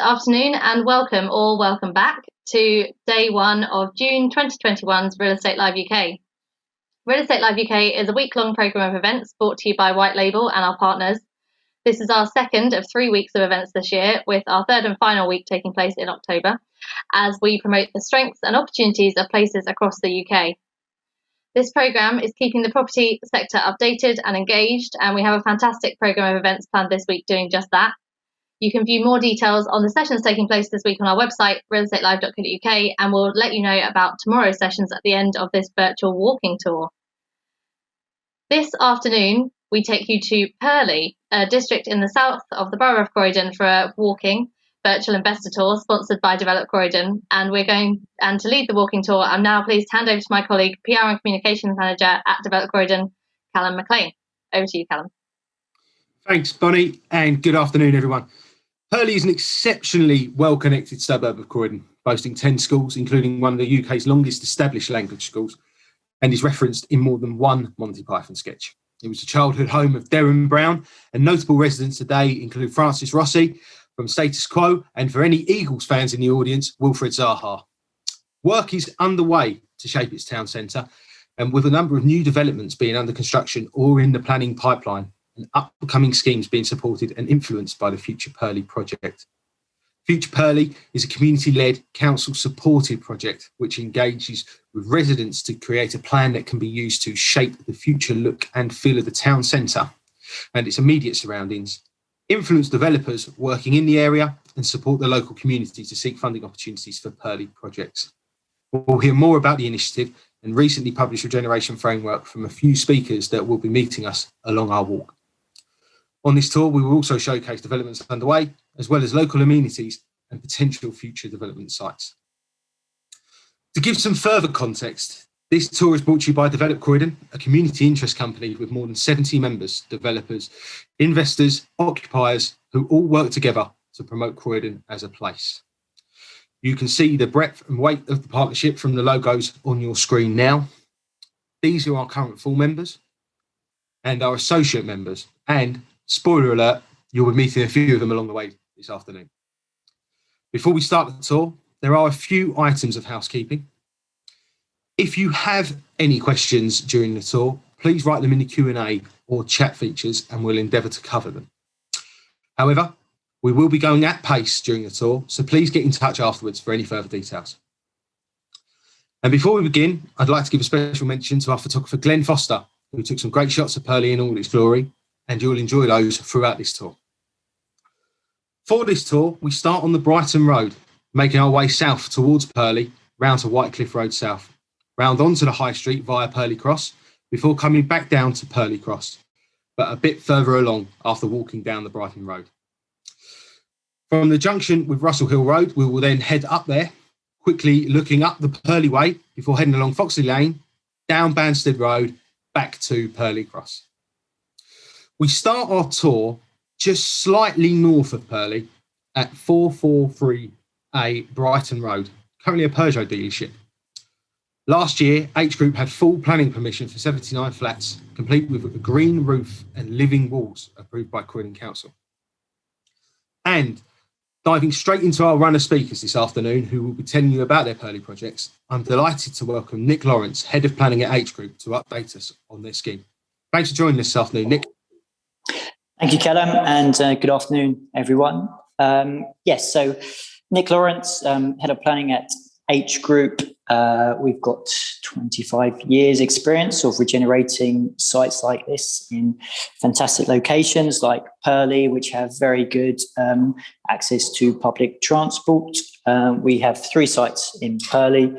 afternoon and welcome back to day one of June 2021's Real Estate Live UK. Real Estate Live UK is a week-long programme of events brought to you by White Label and our partners. This is our second of 3 weeks of events this year, with our third and final week taking place in October, as we promote the strengths and opportunities of places across the UK. This programme is keeping the property sector updated and engaged, and we have a fantastic programme of events planned this week doing just that. You can view more details on the sessions taking place this week on our website, realestatelive.co.uk, and we'll let you know about tomorrow's sessions at the end of this virtual walking tour. This afternoon, we take you to Pearly, a district in the south of the borough of Croydon, for a walking virtual investor tour sponsored by Develop Croydon. And to lead the walking tour, I'm now pleased to hand over to my colleague, PR and Communications Manager at Develop Croydon, Callum McLean. Over to you, Callum. Thanks, Bonnie, and good afternoon, everyone. Hurley is an exceptionally well-connected suburb of Croydon, boasting 10 schools, including one of the UK's longest established language schools, and is referenced in more than one Monty Python sketch. It was the childhood home of Derren Brown, and notable residents today include Francis Rossi from Status Quo, and for any Eagles fans in the audience, Wilfred Zaha. Work is underway to shape its town centre, and with a number of new developments being under construction or in the planning pipeline, and upcoming schemes being supported and influenced by the Future Purley project. Future Purley is a community-led, council-supported project which engages with residents to create a plan that can be used to shape the future look and feel of the town centre and its immediate surroundings, influence developers working in the area, and support the local community to seek funding opportunities for Purley projects. We'll hear more about the initiative and recently published Regeneration framework from a few speakers that will be meeting us along our walk. On this tour, we will also showcase developments underway, as well as local amenities and potential future development sites. To give some further context, this tour is brought to you by Develop Croydon, a community interest company with more than 70 members, developers, investors, occupiers, who all work together to promote Croydon as a place. You can see the breadth and weight of the partnership from the logos on your screen now. These are our current full members and our associate members, and spoiler alert, you'll be meeting a few of them along the way this afternoon. Before we start the tour, there are a few items of housekeeping. If you have any questions during the tour, please write them in the Q&A or chat features and we'll endeavour to cover them. However, we will be going at pace during the tour, so please get in touch afterwards for any further details. And before we begin, I'd like to give a special mention to our photographer Glenn Foster, who took some great shots of Pearly in all its glory, and you'll enjoy those throughout this tour. For this tour, we start on the Brighton Road, making our way south towards Purley, round to Wycliffe Road South, round onto the High Street via Purley Cross, before coming back down to Purley Cross, but a bit further along after walking down the Brighton Road. From the junction with Russell Hill Road, we will then head up there, quickly looking up the Purley Way before heading along Foxley Lane, down Banstead Road, back to Purley Cross. We start our tour just slightly north of Pearly at 443A Brighton Road, currently a Peugeot dealership. Last year, H Group had full planning permission for 79 flats, complete with a green roof and living walls approved by Croydon Council. And diving straight into our runner speakers this afternoon, who will be telling you about their Pearly projects, I'm delighted to welcome Nick Lawrence, Head of Planning at H Group, to update us on their scheme. Thanks for joining us this afternoon, Nick. Thank you, Callum, and good afternoon, everyone. So Nick Lawrence, Head of Planning at H Group. We've got 25 years experience of regenerating sites like this in fantastic locations like Pearly, which have very good access to public transport. We have 3 sites in Pearly,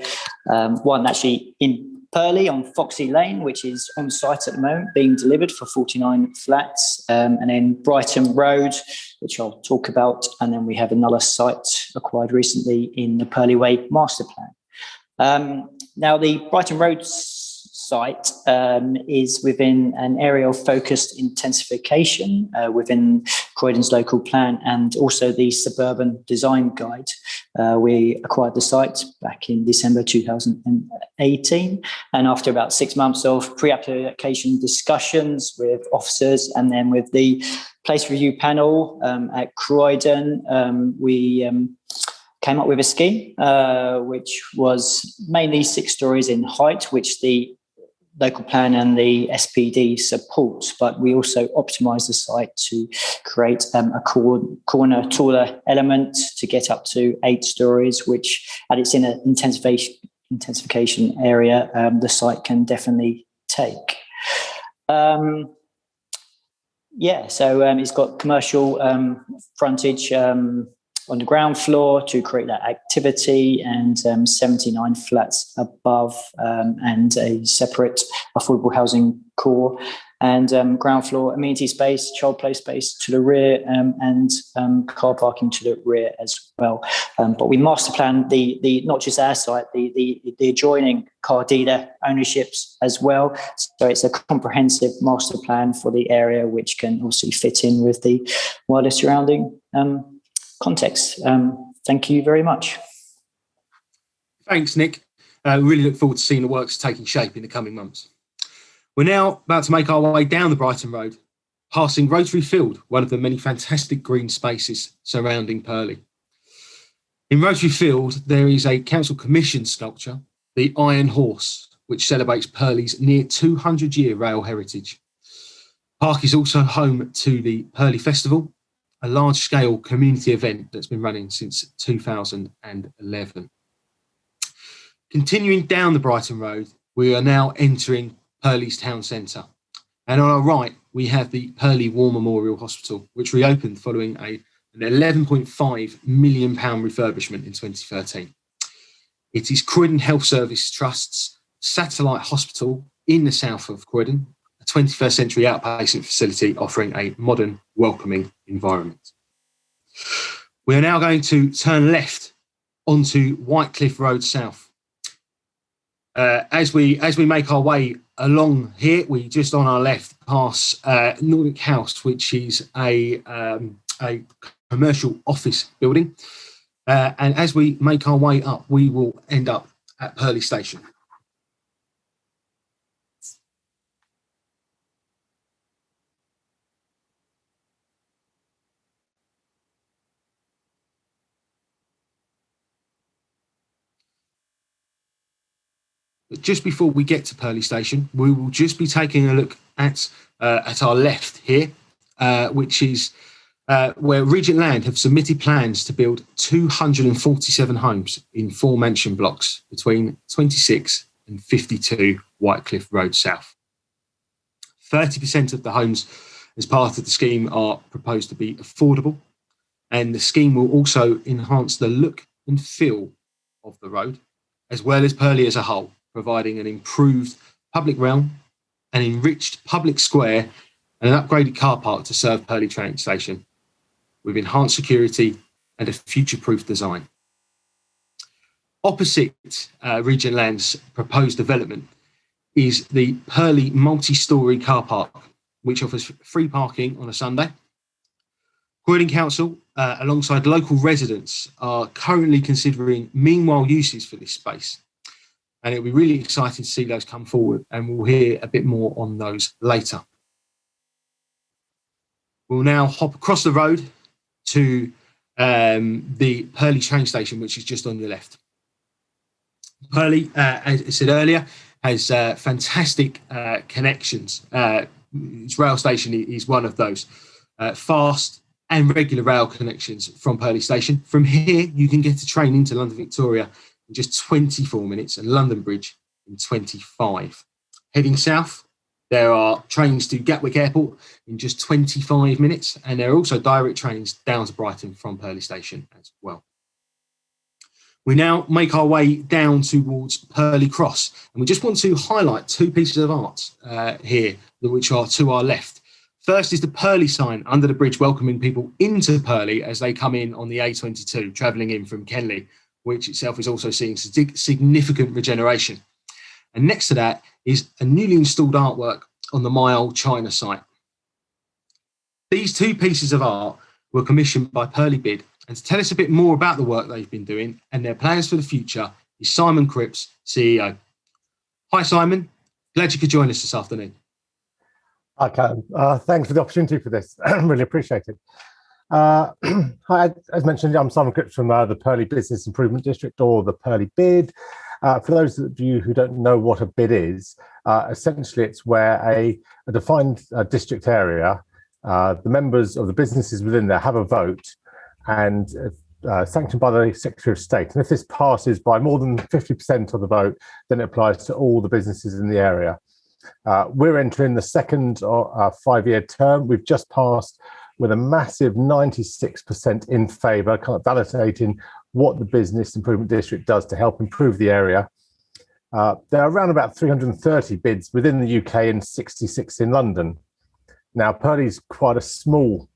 one actually in Pearly on Foxley Lane, which is on site at the moment, being delivered for 49 flats, and then Brighton Road, which I'll talk about, and then we have another site acquired recently in the Pearly Way master plan. Now, the Brighton Road site is within an area of focused intensification within Croydon's local plan and also the Suburban design guide. We acquired the site back in December 2018, and after about 6 months of pre-application discussions with officers and then with the place review panel at Croydon, we came up with a scheme which was mainly 6 stories in height, which the local plan and the SPD support, but we also optimised the site to create a corner taller element to get up to 8 stories, which at its inner intensification area, the site can definitely take. So it's got commercial frontage on the ground floor to create that activity, and 79 flats above, and a separate affordable housing core, and ground floor amenity space, child play space to the rear, and car parking to the rear as well. But we master plan the not just our site, the adjoining car dealer ownerships as well. So it's a comprehensive master plan for the area, which can also fit in with the wider surrounding context. Thank you very much. Thanks, Nick. Really look forward to seeing the works taking shape in the coming months. We're now about to make our way down the Brighton Road, passing Rotary Fields, one of the many fantastic green spaces surrounding Pearly. In Rotary Fields, there is a council commissioned sculpture, the Iron Horse, which celebrates Pearly's near 200-year rail heritage. Park is also home to the Pearly Festival, a large-scale community event that's been running since 2011. Continuing down the Brighton Road, we are now entering Pearly's town centre. And on our right, we have the Pearly War Memorial Hospital, which reopened following an £11.5 million refurbishment in 2013. It is Croydon Health Service Trust's satellite hospital in the south of Croydon, a 21st century outpatient facility offering a modern, welcoming environment. We are now going to turn left onto Wycliffe Road South. As we make our way along here, we just on our left pass Nordic House, which is a commercial office building. And as we make our way up, we will end up at Pearly Station. But just before we get to Pearly Station, we will just be taking a look at our left here, which is where Regent Land have submitted plans to build 247 homes in 4 mansion blocks between 26 and 52 Wycliffe Road South. 30% of the homes as part of the scheme are proposed to be affordable, and the scheme will also enhance the look and feel of the road, as well as Pearly as a whole, providing an improved public realm, an enriched public square, and an upgraded car park to serve Pearly train station, with enhanced security and a future-proof design. Opposite Regent Land's proposed development is the Pearly Multi-Storey car park, which offers free parking on a Sunday. Croydon Council, alongside local residents, are currently considering meanwhile uses for this space. And it'll be really exciting to see those come forward, and we'll hear a bit more on those later. We'll now hop across the road to the Pearly train station, which is just on your left. Pearly, as I said earlier, has fantastic connections. Its rail station is one of those. Fast and regular rail connections from Pearly Station. From here, you can get a train into London Victoria in just 24 minutes and London Bridge in 25. Heading south, there are trains to Gatwick Airport in just 25 minutes, and there are also direct trains down to Brighton from Pearly Station as well. We now make our way down towards Pearly Cross, and we just want to highlight 2 pieces of art here, which are to our left. First is the Pearly sign under the bridge, welcoming people into Pearly as they come in on the A22, travelling in from Kenley, which itself is also seeing significant regeneration. And next to that is a newly installed artwork on the My Old China site. These 2 pieces of art were commissioned by Pearly Bid, and to tell us a bit more about the work they've been doing and their plans for the future is Simon Cripps, CEO. Hi Simon, glad you could join us this afternoon. Okay, thanks for the opportunity for this. Really appreciate it. Hi, as mentioned, I'm Simon Cripps from the Pearly Business Improvement District, or the Pearly Bid. For those of you who don't know what a bid is, essentially it's where a defined district area, the members of the businesses within there have a vote, and sanctioned by the Secretary of State. And if this passes by more than 50% of the vote, then it applies to all the businesses in the area. We're entering the second 5-year term. We've just passed with a massive 96% in favour, kind of validating what the Business Improvement District does to help improve the area. There are around about 330 bids within the UK and 66 in London. Now, Pearly's quite a small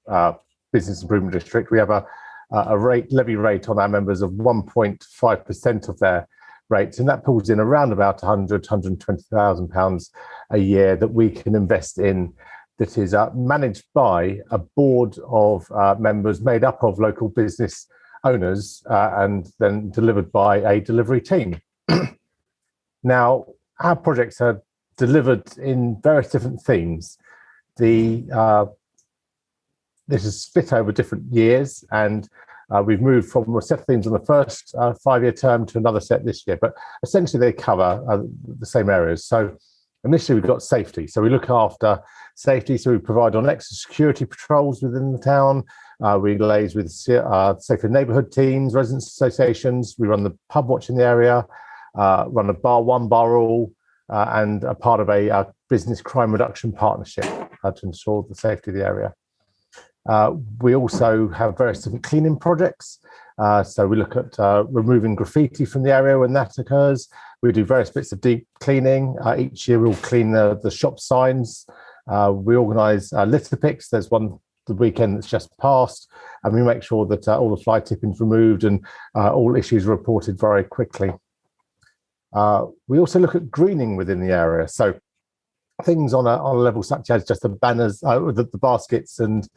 business improvement district. We have a levy rate on our members of 1.5% of their rates, and that pulls in around about £120,000 a year that we can invest in, that is managed by a board of members made up of local business owners and then delivered by a delivery team. Now, our projects are delivered in various different themes. This is split over different years, and we've moved from a set of themes on the first 5-year term to another set this year, but essentially they cover the same areas. So initially we've got safety. So we look after safety. So we provide on extra security patrols within the town. We liaise with safer neighbourhood teams, residents associations. We run the pub watch in the area, run a one bar all, and are part of a business crime reduction partnership to ensure the safety of the area. We also have various different cleaning projects. So we look at removing graffiti from the area when that occurs. We do various bits of deep cleaning. Each year we'll clean the shop signs. We organise litter picks. There's one the weekend that's just passed, and we make sure that all the fly tipping's removed and all issues are reported very quickly. We also look at greening within the area. So things on a level such as just the banners, the baskets and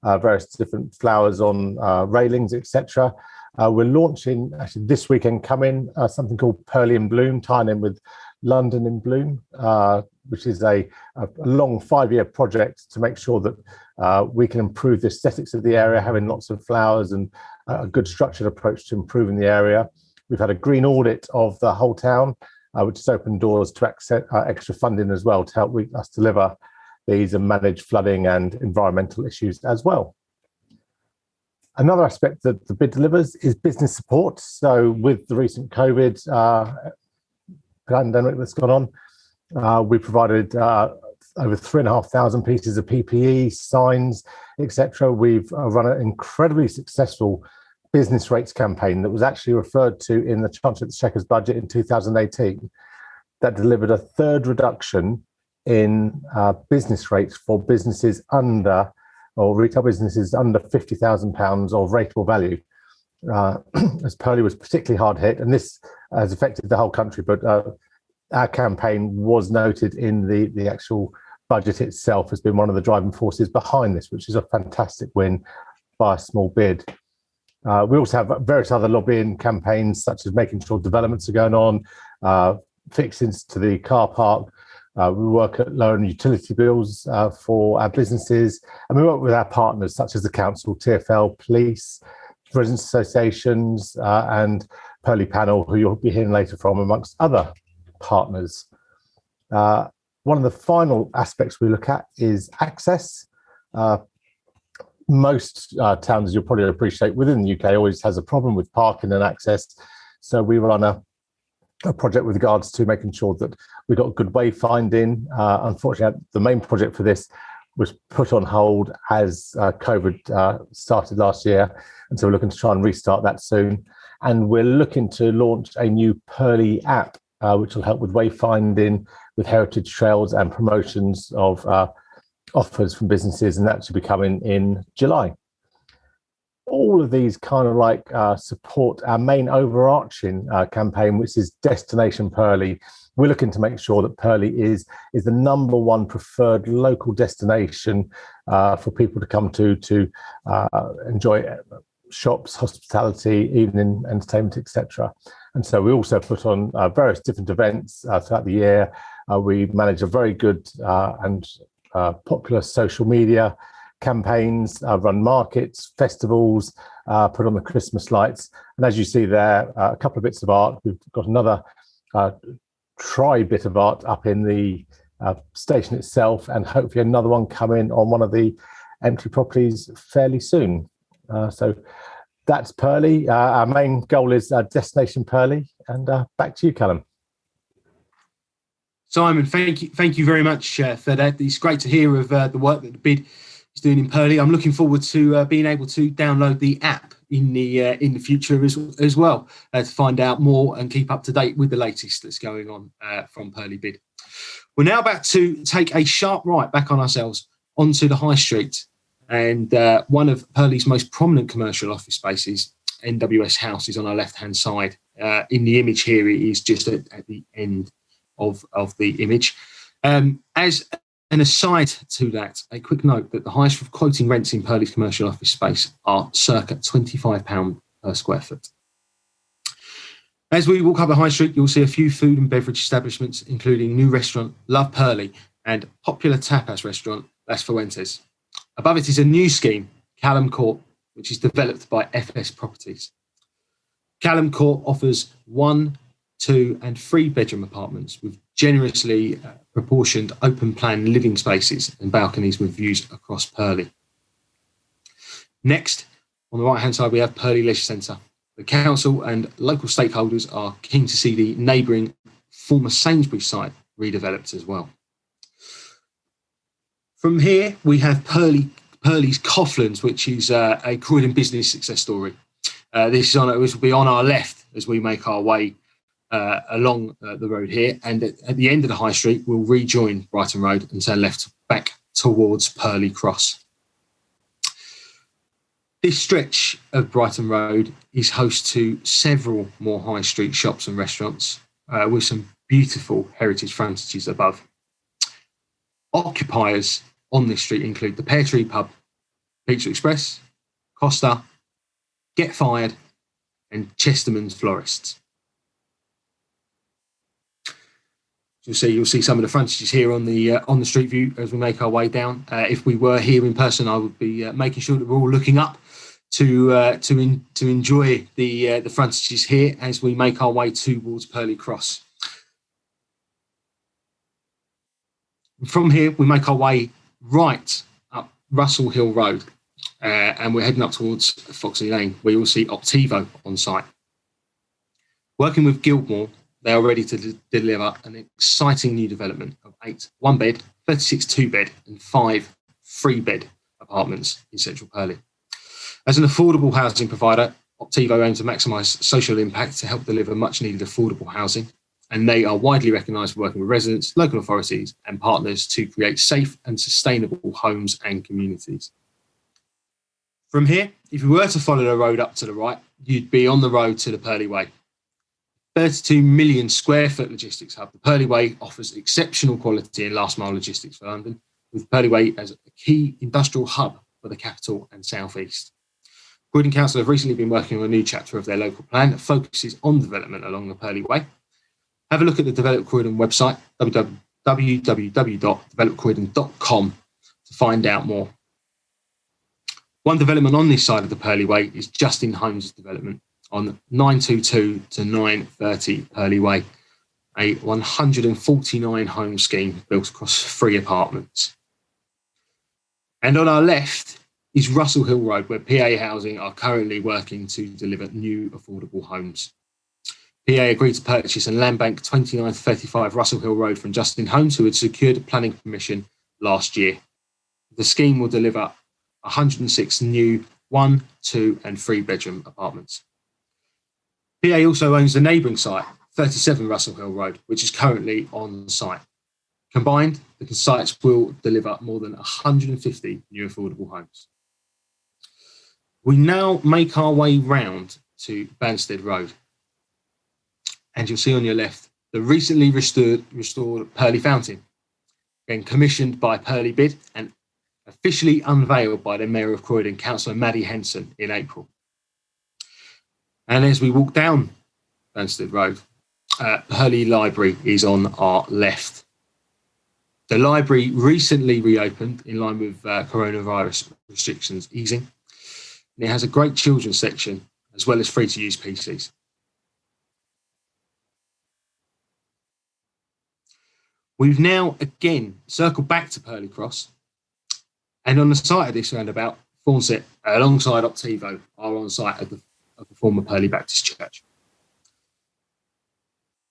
various different flowers on railings, etc. We're launching, actually this weekend coming, something called Pearly in Bloom, tying in with London in Bloom, which is a long 5-year project to make sure that we can improve the aesthetics of the area, having lots of flowers and a good structured approach to improving the area. We've had a green audit of the whole town, which has opened doors to access extra funding as well to help us deliver these and manage flooding and environmental issues as well. Another aspect that the bid delivers is business support. So with the recent COVID pandemic that's gone on, we provided over 3,500 pieces of PPE, signs, etc. We've run an incredibly successful business rates campaign that was actually referred to in the Chancellor of the Exchequer's budget in 2018 that delivered a third reduction in business rates for businesses under, or retail businesses under £50,000 of rateable value, as Pearly was particularly hard hit, and this has affected the whole country, but our campaign was noted in the actual budget itself has been one of the driving forces behind this, which is a fantastic win by a small bid. We also have various other lobbying campaigns, such as making sure developments are going on, fixings to the car park. We work at lowering utility bills for our businesses, and we work with our partners, such as the council, TfL, police, residents associations, and Pearly Panel, who you'll be hearing later from, amongst other partners. One of the final aspects we look at is access. Most towns, as you'll probably appreciate, within the UK always has a problem with parking and access. So we run a project with regards to making sure that we got good wayfinding. Unfortunately, the main project for this was put on hold as COVID started last year. And so we're looking to try and restart that soon. And we're looking to launch a new Pearly app, which will help with wayfinding, with heritage trails and promotions of offers from businesses, and that should be coming in July. All of these kind of like support our main overarching campaign, which is Destination Pearly. We're looking to make sure that Pearly is the #1 preferred local destination for people to come to enjoy shops, hospitality, evening entertainment, etc. And so we also put on various different events throughout the year. We manage a very good and popular social media campaigns, run markets, festivals, put on the Christmas lights. And as you see there, a couple of bits of art. We've got another bit of art up in the station itself, and hopefully another one coming on one of the empty properties fairly soon. So that's Pearly. Our main goal is Destination Pearly. And back to you, Callum. Simon, thank you very much for that. It's great to hear of the work that the bid is doing in Pearly. I'm looking forward to being able to download the app in the future as well to find out more and keep up to date with the latest that's going on from Pearly bid. We're now about to take a sharp right back on ourselves onto the High Street, and one of Pearly's most prominent commercial office spaces, NWS House, is on our left-hand side. In the image here, it is just at the end of the image. As an aside to that, a quick note that the highest quoting rents in Pearly's commercial office space are circa £25 per square foot. As we walk up the High Street, you'll see a few food and beverage establishments, including new restaurant Love Pearly and popular tapas restaurant Las Fuentes. Above it is a new scheme, Callum Court, which is developed by FS Properties. Callum Court offers 1, 2 and 3 bedroom apartments with generously proportioned open plan living spaces and balconies with views across Pearly. Next, on the right hand side, we have Pearly Leisure Centre. The council and local stakeholders are keen to see the neighbouring former Sainsbury's site redeveloped as well. From here, we have Pearly's Coughlands, which is a Croydon business success story. This will be on our left as we make our way along the road here, and at the end of the High Street we'll rejoin Brighton Road and turn left back towards Pearly Cross. This stretch of Brighton Road is host to several more high street shops and restaurants with some beautiful heritage frontages above. Occupiers on this street include the Pear Tree Pub, Pizza Express, Costa, Get Fired and Chesterman's Florists. You'll see some of the frontages here on the street view as we make our way down. If we were here in person, I would be making sure that we're all looking up to enjoy the frontages here as we make our way towards Pearly Cross. From here, we make our way right up Russell Hill Road, and we're heading up towards Foxley Lane, where you'll see Optivo on site. Working with Guildmore, they are ready to deliver an exciting new development of 8 one-bed, 36 two-bed and 5 three-bed apartments in central Pearly. As an affordable housing provider, Optivo aims to maximise social impact to help deliver much-needed affordable housing, and they are widely recognised for working with residents, local authorities and partners to create safe and sustainable homes and communities. From here, if you were to follow the road up to the right, you'd be on the road to the Pearly Way. 32 million square foot logistics hub, the Pearly Way offers exceptional quality and last mile logistics for London, with Pearly Way as a key industrial hub for the capital and South East. Croydon Council have recently been working on a new chapter of their local plan that focuses on development along the Pearly Way. Have a look at the Develop Croydon website, www.developcroydon.com, to find out more. One development on this side of the Pearly Way is Justin Holmes' development on 922 to 930 Pearly Way, a 149 home scheme built across 3 apartments. And on our left is Russell Hill Road, where PA Housing are currently working to deliver new affordable homes. PA agreed to purchase a land bank 2935 Russell Hill Road from Justin Holmes, who had secured planning permission last year. The scheme will deliver 106 new 1, 2 and 3 bedroom apartments. PA also owns the neighbouring site, 37 Russell Hill Road, which is currently on site. Combined, the sites will deliver more than 150 new affordable homes. We now make our way round to Banstead Road. And you'll see on your left the recently restored Pearly Fountain, again commissioned by Pearly Bid and officially unveiled by the Mayor of Croydon, Councillor Maddie Henson, in April. And as we walk down Banstead Road, Hurley Library is on our left. The library recently reopened in line with coronavirus restrictions easing. And it has a great children's section as well as free-to-use PCs. We've now again circled back to Purley Cross, and on the site of this roundabout, Fawnset, alongside Optivo, are on site of the former Purley Baptist Church.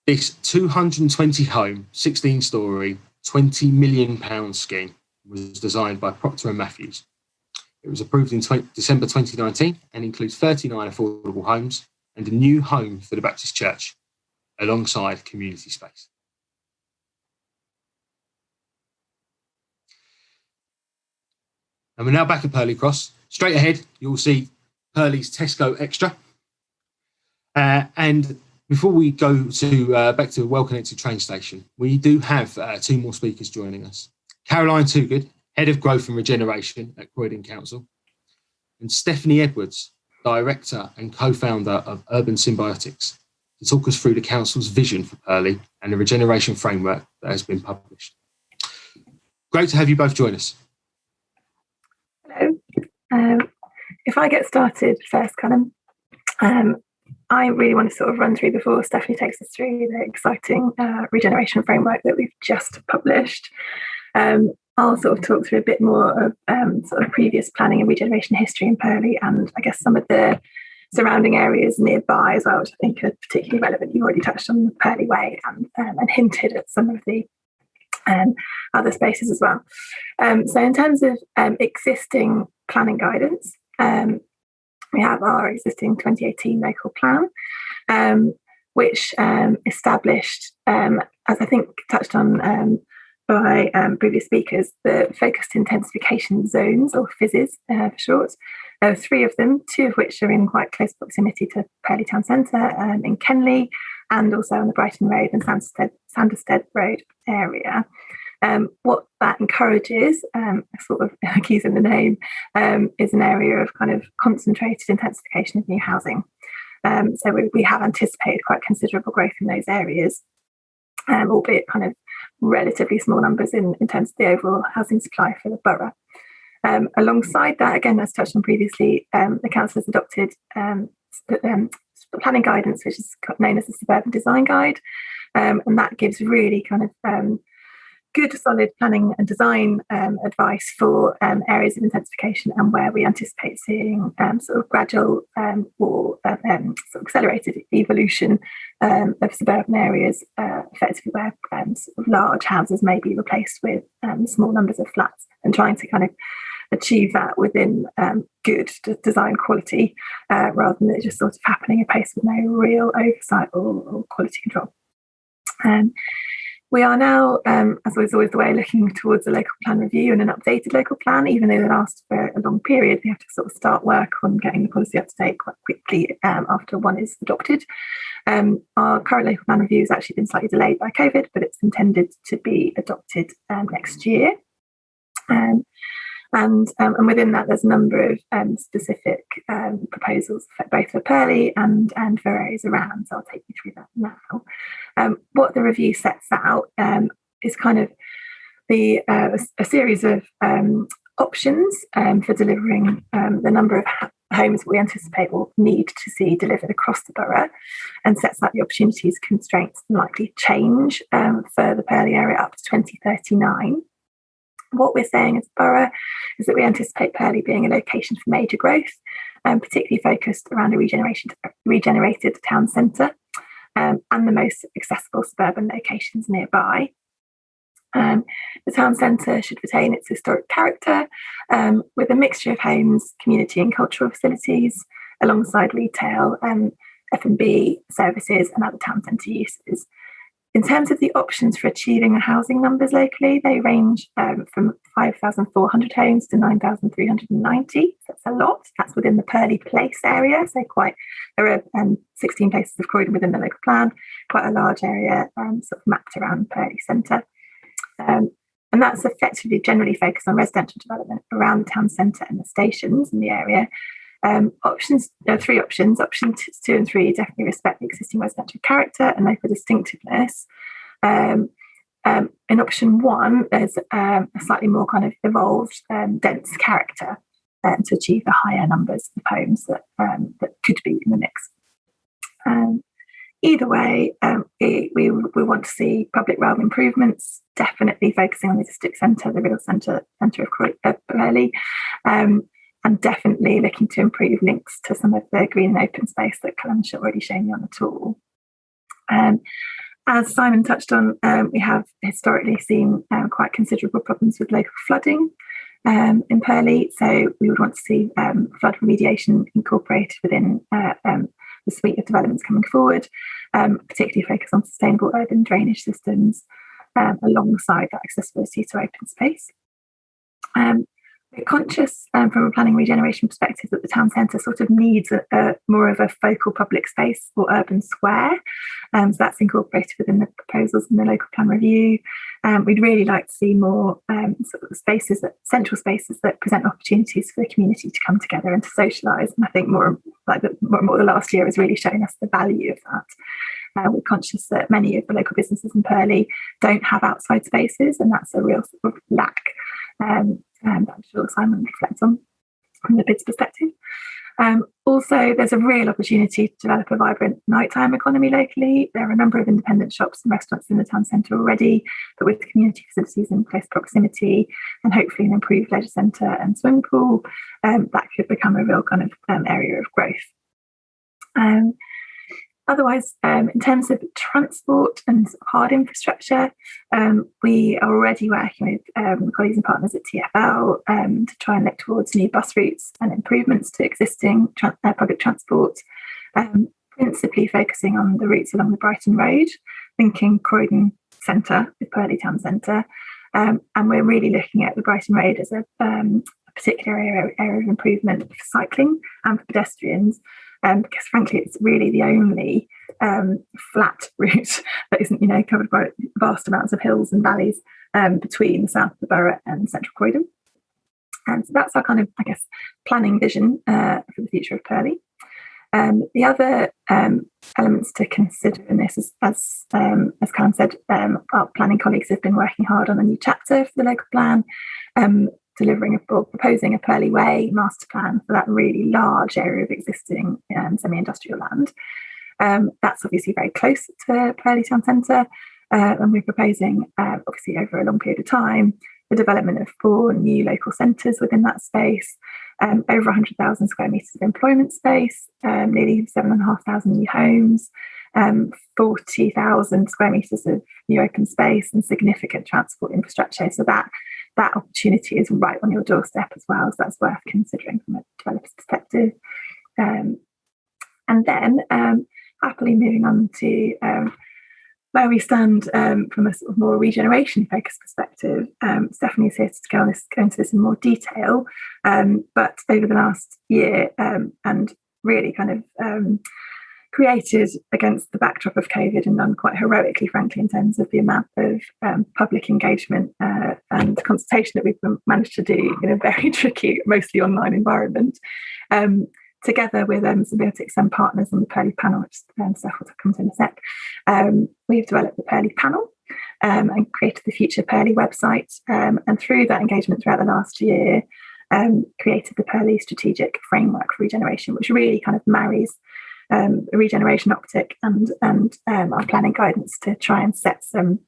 This 220 home, 16-storey, £20 million scheme was designed by Procter & Matthews. It was approved in December 2019 and includes 39 affordable homes and a new home for the Baptist Church alongside community space. And we're now back at Purley Cross. Straight ahead, you'll see Purley's Tesco Extra. And before we go to back to the well-connected train station, we do have two more speakers joining us. Caroline Toogood, Head of Growth and Regeneration at Croydon Council, and Stephanie Edwards, Director and Co-founder of Urban Symbiotics, to talk us through the Council's vision for Pearly and the Regeneration framework that has been published. Great to have you both join us. Hello. If I get started first, Callum, I really want to sort of run through before Stephanie takes us through the exciting regeneration framework that we've just published. I'll sort of talk through a bit more of sort of previous planning and regeneration history in Pearly, and I guess some of the surrounding areas nearby as well, which I think are particularly relevant. You've already touched on the Pearly Way and hinted at some of the other spaces as well. So in terms of existing planning guidance, we have our existing 2018 local plan, which established, as I think touched on by previous speakers, the focused intensification zones, or FIZs for short. There are three of them, two of which are in quite close proximity to Pearly Town Centre, in Kenley, and also on the Brighton Road and Sanderstead Road area. What that encourages, sort of keys in the name, is an area of kind of concentrated intensification of new housing. So we have anticipated quite considerable growth in those areas, albeit kind of relatively small numbers in terms of the overall housing supply for the borough. Alongside that, again, as touched on previously, the council has adopted planning guidance, which is known as the Suburban Design Guide, and that gives really kind of good, solid planning and design advice for areas of intensification and where we anticipate seeing sort of gradual or sort of accelerated evolution of suburban areas, effectively where sort of large houses may be replaced with small numbers of flats, and trying to kind of achieve that within good design quality, rather than it just sort of happening at pace with no real oversight or quality control. We are now, as is always the way, looking towards a local plan review and an updated local plan. Even though they last for a long period, we have to sort of start work on getting the policy up to date quite quickly after one is adopted. Our current local plan review has actually been slightly delayed by COVID, but it's intended to be adopted next year. And within that, there's a number of specific proposals both for Pearly and for areas around. So I'll take you through that now. What the review sets out is kind of a series of options for delivering the number of homes we anticipate will need to see delivered across the borough, and sets out the opportunities, constraints, and likely change for the Pearly area up to 2039. What we're saying as a borough is that we anticipate Pearly being a location for major growth, particularly focused around a regenerated town centre and the most accessible suburban locations nearby. The town centre should retain its historic character with a mixture of homes, community and cultural facilities, alongside retail, F&B services and other town centre uses. In terms of the options for achieving the housing numbers locally, they range from 5,400 homes to 9,390. That's a lot. That's within the Pearly Place area. So there are 16 places of Croydon within the local plan, quite a large area sort of mapped around Pearly Centre. And that's effectively generally focused on residential development around the town centre and the stations in the area. Options, there are three options. Options 2 and 3 definitely respect the existing residential character and local distinctiveness. in option 1, there's a slightly more kind of evolved, dense character to achieve the higher numbers of homes that could be in the mix. Either way, we want to see public realm improvements, definitely focusing on the district centre, the real centre of Pearly, and definitely looking to improve links to some of the green and open space that Callum's already shown you on the tour. As Simon touched on, we have historically seen quite considerable problems with local flooding in Pearly, so we would want to see flood remediation incorporated within the suite of developments coming forward, particularly focus on sustainable urban drainage systems alongside that accessibility to open space. We're conscious from a planning regeneration perspective that the town centre sort of needs more of a focal public space or urban square. So that's incorporated within the proposals in the local plan review. We'd really like to see more sort of central spaces that present opportunities for the community to come together and to socialise. And I think more the last year has really shown us the value of that. We're conscious that many of the local businesses in Pearly don't have outside spaces, and that's a real sort of lack. And I'm sure Simon reflects on from the bids perspective. Also, there's a real opportunity to develop a vibrant nighttime economy locally. There are a number of independent shops and restaurants in the town centre already, but with community facilities in close proximity and hopefully an improved leisure centre and swimming pool, that could become a real kind of area of growth. Otherwise, in terms of transport and hard infrastructure, we are already working with colleagues and partners at TfL to try and look towards new bus routes and improvements to existing public transport, principally focusing on the routes along the Brighton Road, linking Croydon Centre with Pearly Town Centre. And we're really looking at the Brighton Road as a particular area of improvement for cycling and for pedestrians. Because frankly, it's really the only flat route that isn't, covered by vast amounts of hills and valleys between the south of the borough and central Croydon. And so that's our kind of, planning vision for the future of Pearly. The other elements to consider in this is, as Callum said, our planning colleagues have been working hard on a new chapter for the local plan, proposing a Pearly Way master plan for that really large area of existing semi-industrial land. That's obviously very close to Pearly Town Centre, and we're proposing, obviously over a long period of time, the development of 4 new local centres within that space, over 100,000 square metres of employment space, nearly 7,500 new homes, 40,000 square metres of new open space and significant transport infrastructure. So that opportunity is right on your doorstep as well. So that's worth considering from a developer's perspective. And then happily moving on to where we stand from a sort of more regeneration focused perspective. Stephanie's here to go into this in more detail. But over the last year and really kind of created against the backdrop of COVID and done quite heroically, frankly, in terms of the amount of public engagement and consultation that we've managed to do in a very tricky, mostly online environment. Together with Symbiotics and partners on the Pearly panel, which Steph will come to in a sec, we've developed the Pearly panel and created the Future Purley website. And through that engagement throughout the last year, created the Pearly strategic framework for regeneration, which really kind of marries a regeneration optic and our planning guidance to try and set some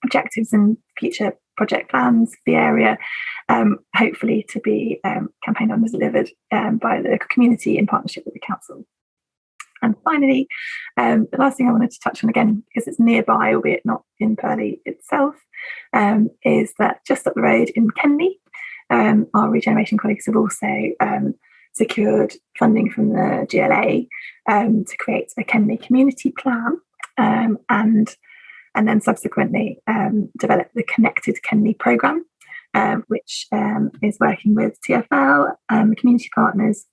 objectives and future project plans for the area, hopefully to be campaigned on and delivered by the local community in partnership with the council. And finally, the last thing I wanted to touch on again, because it's nearby, albeit not in Pearly itself, is that just up the road in Kenley, our regeneration colleagues have also secured funding from the GLA to create a Kenley community plan and then subsequently develop the Connected Kenley programme, which is working with TfL, community partners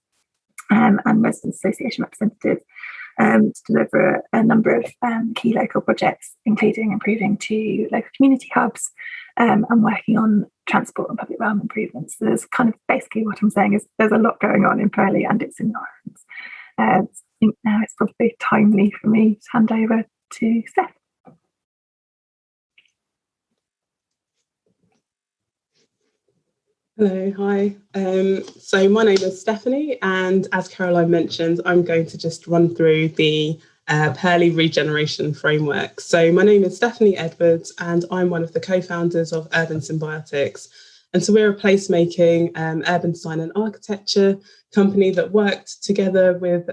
and residents association representatives to deliver a number of key local projects, including improving 2 local community hubs and working on transport and public realm improvements. So there's kind of basically what I'm saying is there's a lot going on in Pearly and its environs. I think now it's probably timely for me to hand over to Steph. Hello, hi. So my name is Stephanie, and as Caroline mentioned, I'm going to just run through the Pearly Regeneration framework. So my name is Stephanie Edwards, and I'm one of the co-founders of Urban Symbiotics. And so we're a placemaking urban design and architecture company that worked together with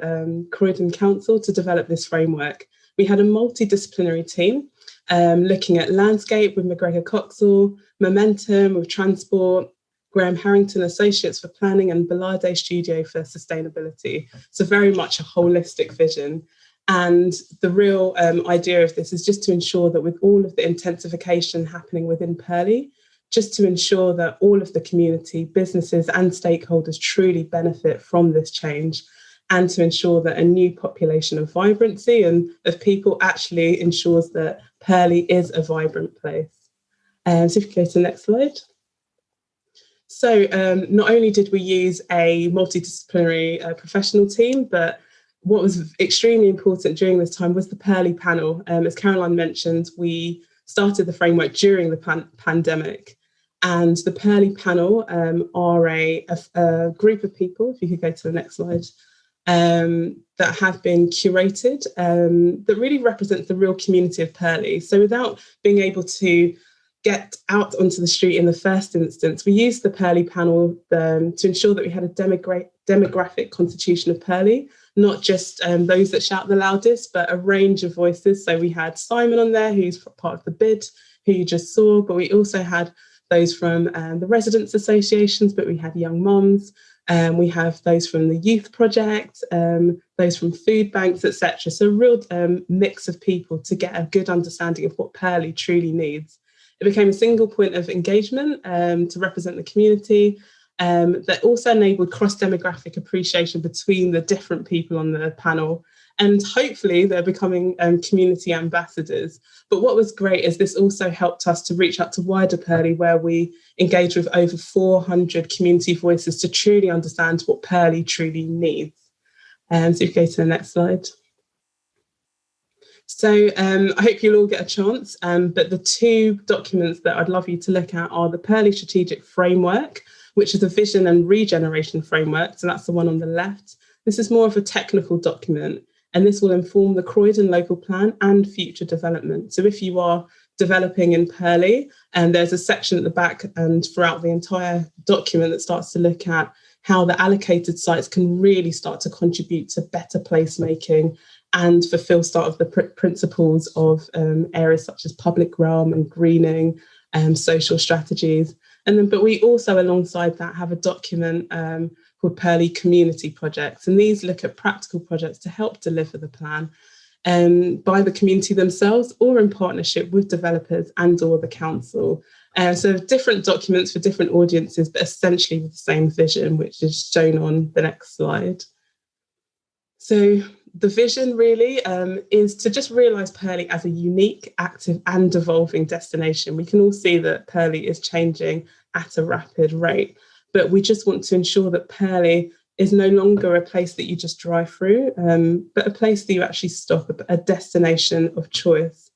Croydon Council to develop this framework. We had a multidisciplinary team looking at landscape with McGregor Coxall, momentum with transport, Graham Harrington Associates for planning, and Balade Studio for sustainability. So very much a holistic vision. And the real idea of this is just to ensure that with all of the intensification happening within Pearly, just to ensure that all of the community, businesses and stakeholders truly benefit from this change, and to ensure that a new population of vibrancy and of people actually ensures that Pearly is a vibrant place. So if you go to the next slide. So not only did we use a multidisciplinary professional team, but what was extremely important during this time was the Pearly panel. As Caroline mentioned, we started the framework during the pandemic. And the Pearly panel are a group of people, if you could go to the next slide, that have been curated, that really represents the real community of Pearly. So without being able to get out onto the street in the first instance, we used the Pearly panel to ensure that we had a demographic constitution of Pearly, not just those that shout the loudest, but a range of voices. So we had Simon on there, who's part of the bid, who you just saw, but we also had those from the residents' associations, but we had young mums, we have those from the youth project, those from food banks, etc. So a real mix of people to get a good understanding of what Pearly truly needs. It became a single point of engagement to represent the community that also enabled cross-demographic appreciation between the different people on the panel. And hopefully they're becoming community ambassadors. But what was great is this also helped us to reach out to wider Pearly, where we engaged with over 400 community voices to truly understand what Pearly truly needs. So if you go to the next slide. So I hope you'll all get a chance, but the two documents that I'd love you to look at are the Pearly Strategic Framework, which is a vision and regeneration framework. So that's the one on the left. This is more of a technical document, and this will inform the Croydon local plan and future development. So if you are developing in Pearly, and there's a section at the back and throughout the entire document that starts to look at how the allocated sites can really start to contribute to better placemaking and fulfill start of the principles of areas such as public realm and greening, social strategies. And then, but we also alongside that have a document called Pearly Community Projects. And these look at practical projects to help deliver the plan by the community themselves or in partnership with developers and or the council. So different documents for different audiences, but essentially with the same vision, which is shown on the next slide. So the vision really is to just realise Pearly as a unique, active and evolving destination. We can all see that Pearly is changing at a rapid rate, but we just want to ensure that Pearly is no longer a place that you just drive through, but a place that you actually stop, a destination of choice.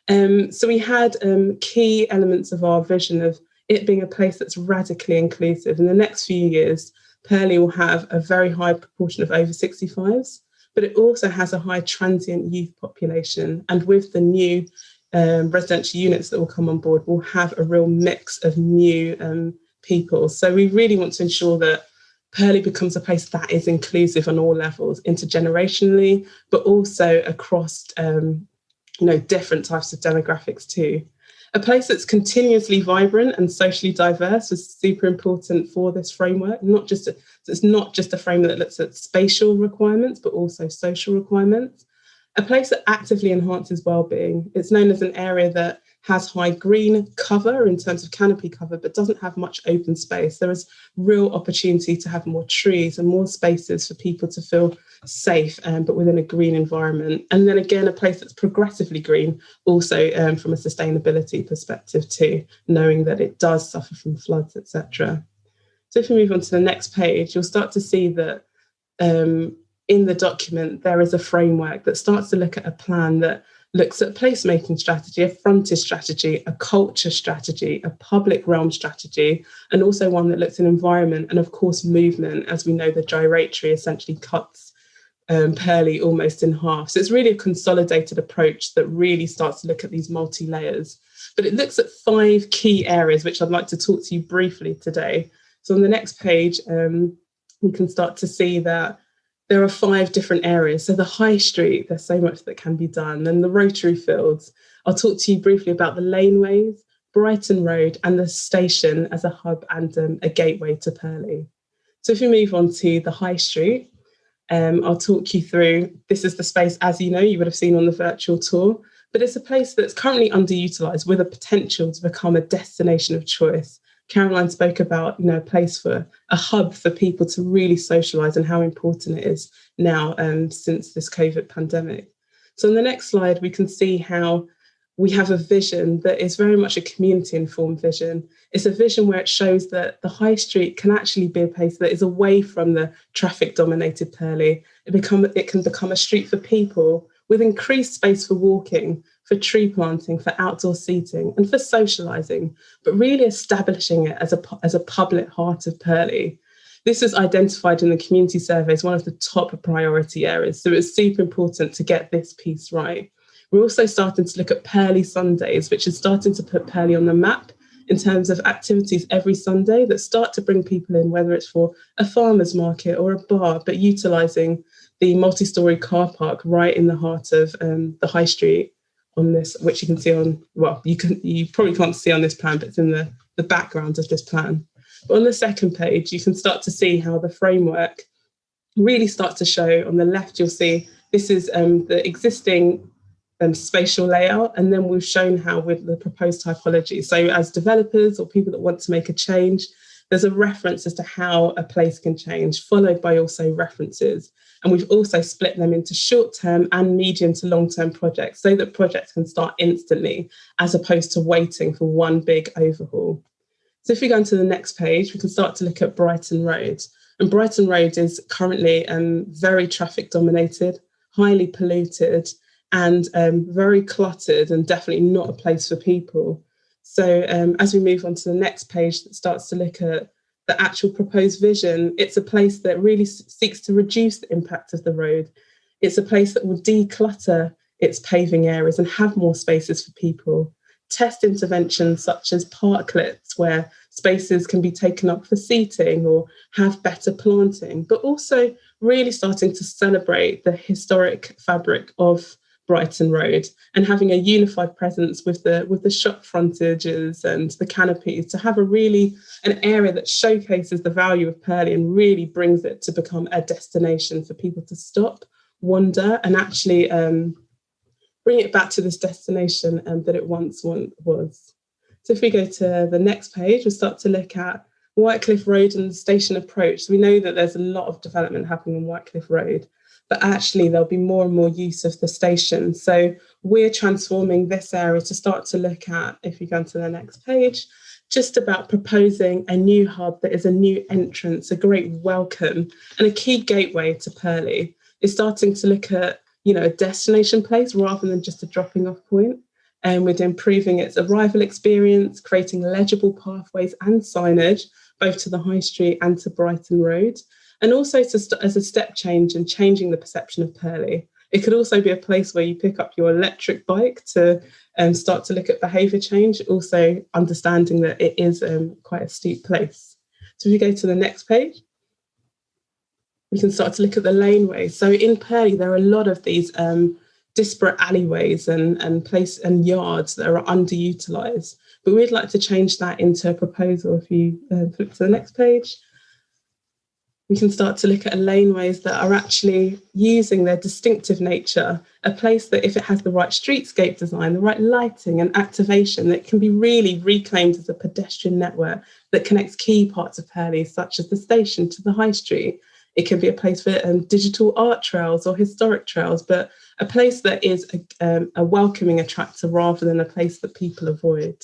So we had key elements of our vision of it being a place that's radically inclusive. In the next few years, Pearly will have a very high proportion of over 65s, but it also has a high transient youth population. And with the new residential units that will come on board, we'll have a real mix of new people. So we really want to ensure that Pearly becomes a place that is inclusive on all levels, intergenerationally, but also across different types of demographics too. A place that's continuously vibrant and socially diverse is super important for this framework. It's not just a framework that looks at spatial requirements, but also social requirements. A place that actively enhances well-being. It's known as an area that has high green cover in terms of canopy cover, but doesn't have much open space. There is real opportunity to have more trees and more spaces for people to feel safe, but within a green environment. And then again, a place that's progressively green, also from a sustainability perspective too, knowing that it does suffer from floods, etc. So if we move on to the next page, you'll start to see that in the document, there is a framework that starts to look at a plan that looks at a placemaking strategy, a frontage strategy, a culture strategy, a public realm strategy, and also one that looks at environment and, of course, movement. As we know, the gyratory essentially cuts Pearly almost in half. So it's really a consolidated approach that really starts to look at these multi-layers. But it looks at 5 key areas, which I'd like to talk to you briefly today. So on the next page, we can start to see that there are 5 different areas. So the High Street, there's so much that can be done. And the Rotary Fields. I'll talk to you briefly about the laneways, Brighton Road, and the station as a hub and a gateway to Pearly. So if we move on to the High Street, I'll talk you through, this is the space, as you know, you would have seen on the virtual tour, but it's a place that's currently underutilised with a potential to become a destination of choice. Caroline spoke about, a place for a hub for people to really socialise and how important it is now since this COVID pandemic. So on the next slide, we can see how we have a vision that is very much a community-informed vision. It's a vision where it shows that the High Street can actually be a place that is away from the traffic-dominated Pearly. It can become a street for people with increased space for walking, for tree planting, for outdoor seating, and for socialising, but really establishing it as a public heart of Pearly. This is identified in the community survey as one of the top priority areas, so it's super important to get this piece right. We're also starting to look at Pearly Sundays, which is starting to put Pearly on the map in terms of activities every Sunday that start to bring people in, whether it's for a farmer's market or a bar, but utilising the multi-storey car park right in the heart of the High Street on this, which you can see on, well, you probably can't see on this plan, but it's in the background of this plan. But on the second page, you can start to see how the framework really starts to show. On the left, you'll see this is the existing spatial layout, and then we've shown how with the proposed typology. So as developers or people that want to make a change, there's a reference as to how a place can change, followed by also references. And we've also split them into short-term and medium to long-term projects so that projects can start instantly as opposed to waiting for one big overhaul. So if we go on to the next page, we can start to look at Brighton Road. And Brighton Road is currently very traffic dominated, highly polluted, and very cluttered, and definitely not a place for people. So as we move on to the next page that starts to look at the actual proposed vision, it's a place that really seeks to reduce the impact of the road. It's a place that will declutter its paving areas and have more spaces for people. Test interventions such as parklets, where spaces can be taken up for seating or have better planting, but also really starting to celebrate the historic fabric of Brighton Road and having a unified presence with the shop frontages and the canopies to have an area that showcases the value of Pearly and really brings it to become a destination for people to stop, wander, and actually bring it back to this destination that it once was. So if we go to the next page, we'll start to look at Wycliffe Road and the station approach. So we know that there's a lot of development happening on Wycliffe Road, but actually there'll be more and more use of the station. So we're transforming this area to start to look at, if you go to the next page, just about proposing a new hub that is a new entrance, a great welcome, and a key gateway to Pearly. It's starting to look at, a destination place rather than just a dropping off point. And we're improving its arrival experience, creating legible pathways and signage, both to the High Street and to Brighton Road. And also as a step change and changing the perception of Pearly. It could also be a place where you pick up your electric bike to start to look at behaviour change, also understanding that it is quite a steep place. So if we go to the next page, we can start to look at the laneways. So in Pearly, there are a lot of these disparate alleyways and yards that are underutilised. But we'd like to change that into a proposal. If you flip to the next page, we can start to look at laneways that are actually using their distinctive nature, a place that if it has the right streetscape design, the right lighting and activation, that can be really reclaimed as a pedestrian network that connects key parts of Pearly, such as the station to the High Street. It can be a place for digital art trails or historic trails, but a place that is a welcoming attractor rather than a place that people avoid.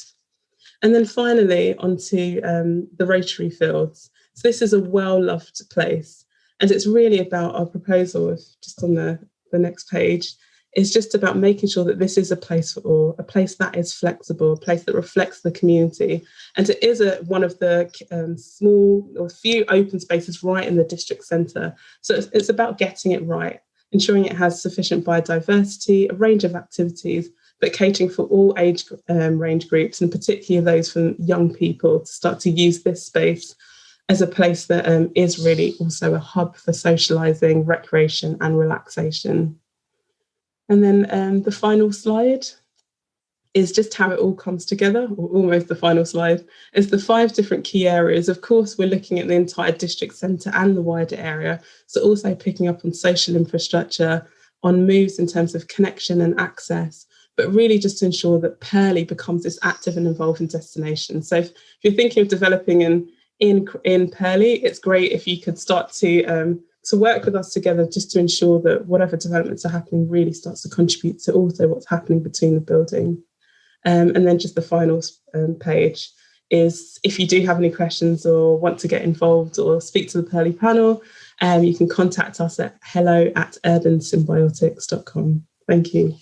And then finally, onto the Rotary Fields. So this is a well-loved place, and it's really about our proposal, just on the next page, It's just about making sure that this is a place for all, a place that is flexible, a place that reflects the community. And it is one of the small or few open spaces right in the district centre. So it's about getting it right, ensuring it has sufficient biodiversity, a range of activities, but catering for all age range groups, and particularly those from young people, to start to use this space as a place that is really also a hub for socialising, recreation and relaxation. And then the final slide is just how it all comes together, or almost the final slide, is the 5 different key areas. Of course, we're looking at the entire district centre and the wider area, so also picking up on social infrastructure, on moves in terms of connection and access, but really just to ensure that Pearly becomes this active and involving destination. So if you're thinking of developing in Pearly, it's great if you could start to work with us together, just to ensure that whatever developments are happening really starts to contribute to also what's happening between the building. And then just the final page is, if you do have any questions or want to get involved or speak to the Pearly panel, you can contact us at hello@urbansymbiotics.com. Thank you.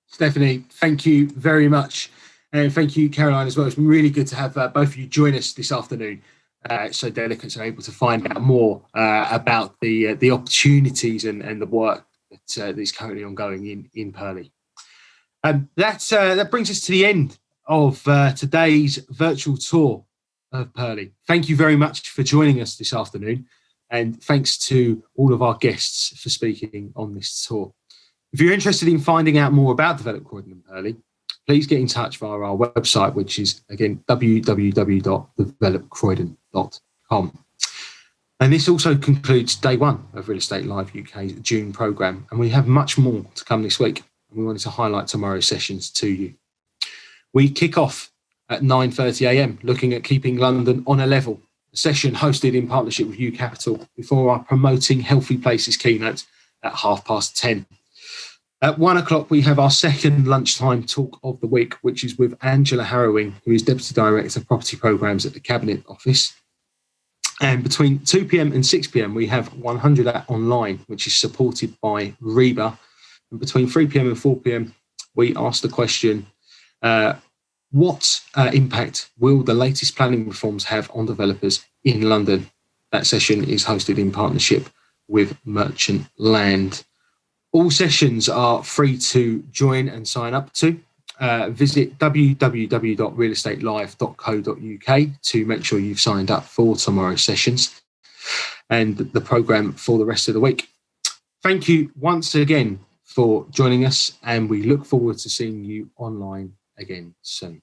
Stephanie, thank you very much. And thank you, Caroline, as well. It's been really good to have both of you join us this afternoon, so delegates are able to find out more about the opportunities and the work that is currently ongoing in Pearly. That brings us to the end of today's virtual tour of Pearly. Thank you very much for joining us this afternoon, and thanks to all of our guests for speaking on this tour. If you're interested in finding out more about Develop Croydon and Pearly, please get in touch via our website, which is, again, www.developcroydon.com. And this also concludes day 1 of Real Estate Live UK's June programme, and we have much more to come this week, and we wanted to highlight tomorrow's sessions to you. We kick off at 9:30 a.m, looking at keeping London on a level, a session hosted in partnership with U Capital before our Promoting Healthy Places keynote at 10:30. At 1 o'clock, we have our second lunchtime talk of the week, which is with Angela Harrowing, who is Deputy Director of Property Programmes at the Cabinet Office. And between 2 p.m. and 6 p.m, we have 100 at Online, which is supported by REBA. And between 3 p.m. and 4 p.m, we ask the question, what impact will the latest planning reforms have on developers in London? That session is hosted in partnership with Merchant Land. All sessions are free to join and sign up to. Visit www.realestatelive.co.uk to make sure you've signed up for tomorrow's sessions and the programme for the rest of the week. Thank you once again for joining us, and we look forward to seeing you online again soon.